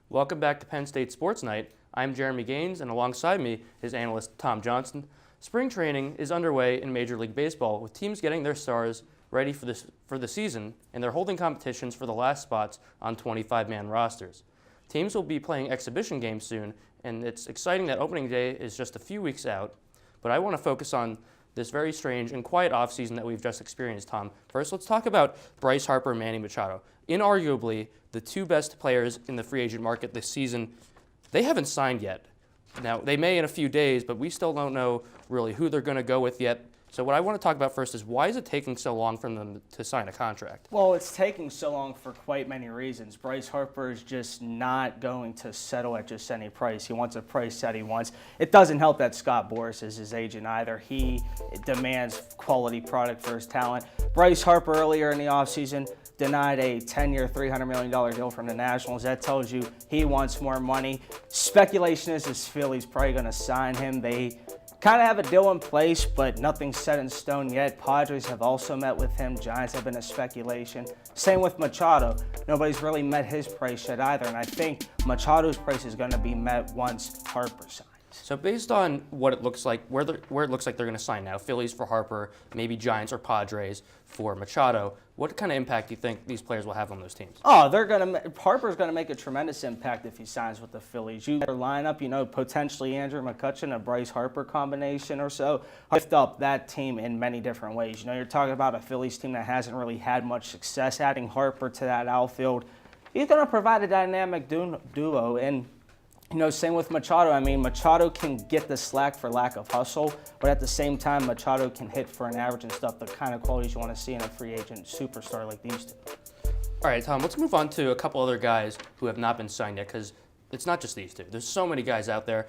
Welcome back to Penn State Sports Night. I'm Jeremy Gaines, and alongside me is analyst Tom Johnson. Spring training is underway in Major League Baseball, with teams getting their stars ready for the season, and they're holding competitions for the last spots on 25-man rosters. Teams will be playing exhibition games soon, and it's exciting that opening day is just a few weeks out. But I want to focus on this very strange and quiet offseason that we've just experienced, Tom. First, let's talk about Bryce Harper and Manny Machado. Inarguably, the two best players in the free agent market this season. They haven't signed yet. Now, they may in a few days, but we still don't know really who they're going to go with yet. So what I want to talk about first is, why is it taking so long for them to sign a contract? Well, it's taking so long for quite many reasons. Bryce Harper is just not going to settle at just any price. He wants a price that he wants. It doesn't help that Scott Boras is his agent either. He demands quality product for his talent. Bryce Harper earlier in the offseason denied a 10-year, $300 million deal from the Nationals. That tells you he wants more money. Speculation is Philly's probably going to sign him. They kind of have a deal in place, but nothing's set in stone yet. Padres have also met with him. Giants have been a speculation. Same with Machado. Nobody's really met his price yet either, and I think Machado's price is going to be met once Harper signs. So based on what it looks like, where it looks like they're going to sign now, Phillies for Harper, maybe Giants or Padres for Machado, what kind of impact do you think these players will have on those teams? Oh, Harper's going to make a tremendous impact if he signs with the Phillies. You their lineup, potentially Andrew McCutchen, a Bryce Harper combination or so, lift up that team in many different ways. You're talking about a Phillies team that hasn't really had much success. Adding Harper to that outfield, he's going to provide a dynamic duo. And same with Machado. I mean, Machado can get the slack for lack of hustle, but at the same time, Machado can hit for an average and stuff, the kind of qualities you want to see in a free agent superstar like these two. All right, Tom, let's move on to a couple other guys who have not been signed yet, because it's not just these two. There's so many guys out there,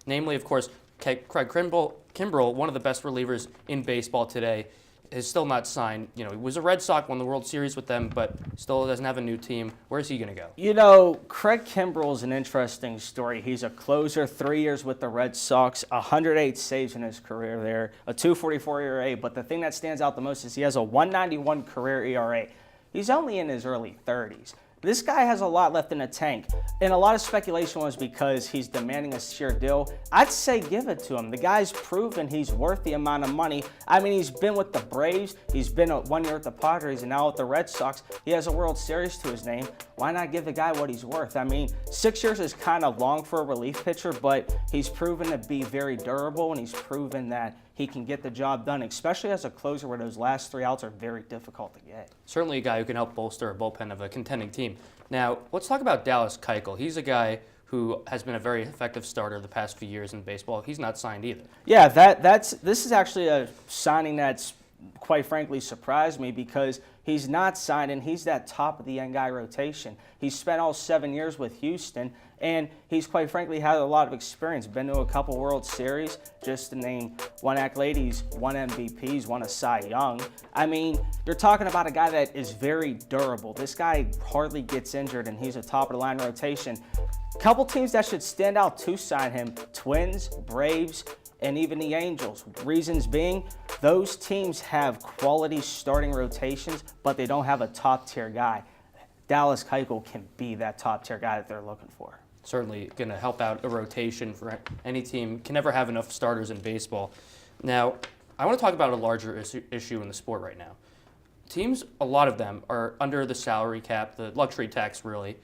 namely, of course, Craig Kimbrel, one of the best relievers in baseball today, is still not signed. He was a Red Sox, won the World Series with them, but still doesn't have a new team. Where's he going to go? Craig Kimbrel is an interesting story. He's a closer, 3 years with the Red Sox, 108 saves in his career there, a 2.44 ERA. But the thing that stands out the most is he has a 1.91 career ERA. He's only in his early 30s. This guy has a lot left in the tank, and a lot of speculation was because he's demanding a sheer deal. I'd say give it to him. The guy's proven he's worth the amount of money. I mean, he's been with the Braves, he's been 1 year with the Padres, and now with the Red Sox. He has a World Series to his name. Why not give the guy what he's worth? I mean, 6 years is kind of long for a relief pitcher, but he's proven to be very durable, and he's proven that he can get the job done, especially as a closer where those last 3 outs are very difficult to get. Certainly a guy who can help bolster a bullpen of a contending team. Now, let's talk about Dallas Keuchel. He's a guy who has been a very effective starter the past few years in baseball. He's not signed either. Yeah, this is actually a signing that's quite frankly surprised me, because he's not signed and he's that top of the end guy rotation. He's spent all 7 years with Houston, and he's quite frankly had a lot of experience, been to a couple World Series, just to name one accolade. He's won MVPs, won a Cy Young. I mean, you're talking about a guy that is very durable. This guy hardly gets injured, and he's a top of the line rotation. Couple teams that should stand out to sign him: Twins, Braves, and even the Angels. Reasons being, those teams have quality starting rotations, but they don't have a top-tier guy. Dallas Keuchel can be that top-tier guy that they're looking for. Certainly going to help out a rotation for any team. Can never have enough starters in baseball. Now, I want to talk about a larger issue in the sport right now. Teams, a lot of them, are under the salary cap, the luxury tax really,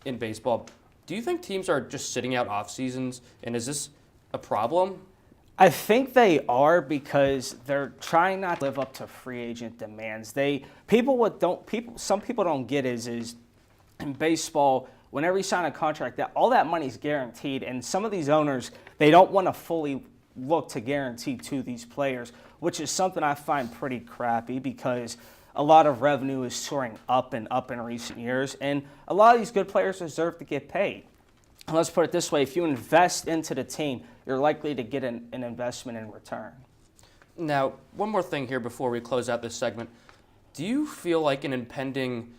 in baseball. Do you think teams are just sitting out off seasons, and is this a problem? I think they are, because they're trying not to live up to free agent demands. Some people don't get is in baseball, whenever you sign a contract, that all that money's guaranteed, and some of these owners, they don't want to fully look to guarantee to these players, which is something I find pretty crappy, because a lot of revenue is soaring up and up in recent years, and a lot of these good players deserve to get paid. And let's put it this way: if you invest into the team, you're likely to get an investment in return. Now, one more thing here before we close out this segment. Do you feel like an impending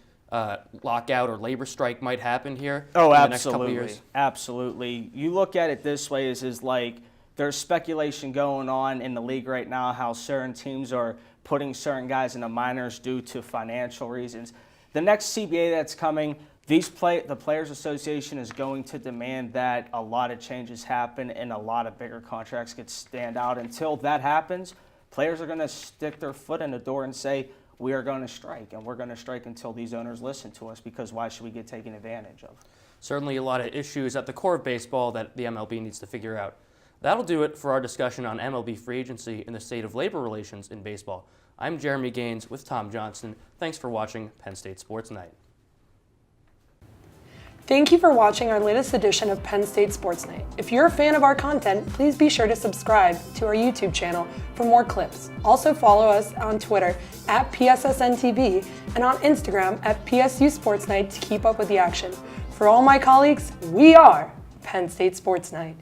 lockout or labor strike might happen here in the next couple of years? Absolutely. You look at it this way: is like there's speculation going on in the league right now how certain teams are putting certain guys in the minors due to financial reasons. The next CBA that's coming, The Players Association is going to demand that a lot of changes happen and a lot of bigger contracts get stand out. Until that happens, players are going to stick their foot in the door and say, we are going to strike, and we're going to strike until these owners listen to us, because why should we get taken advantage of? Certainly a lot of issues at the core of baseball that the MLB needs to figure out. That'll do it for our discussion on MLB free agency and the state of labor relations in baseball. I'm Jeremy Gaines with Tom Johnston. Thanks for watching Penn State Sports Night. Thank you for watching our latest edition of Penn State Sports Night. If you're a fan of our content, please be sure to subscribe to our YouTube channel for more clips. Also follow us on Twitter at PSSNTV and on Instagram at PSU Sports Night to keep up with the action. For all my colleagues, we are Penn State Sports Night.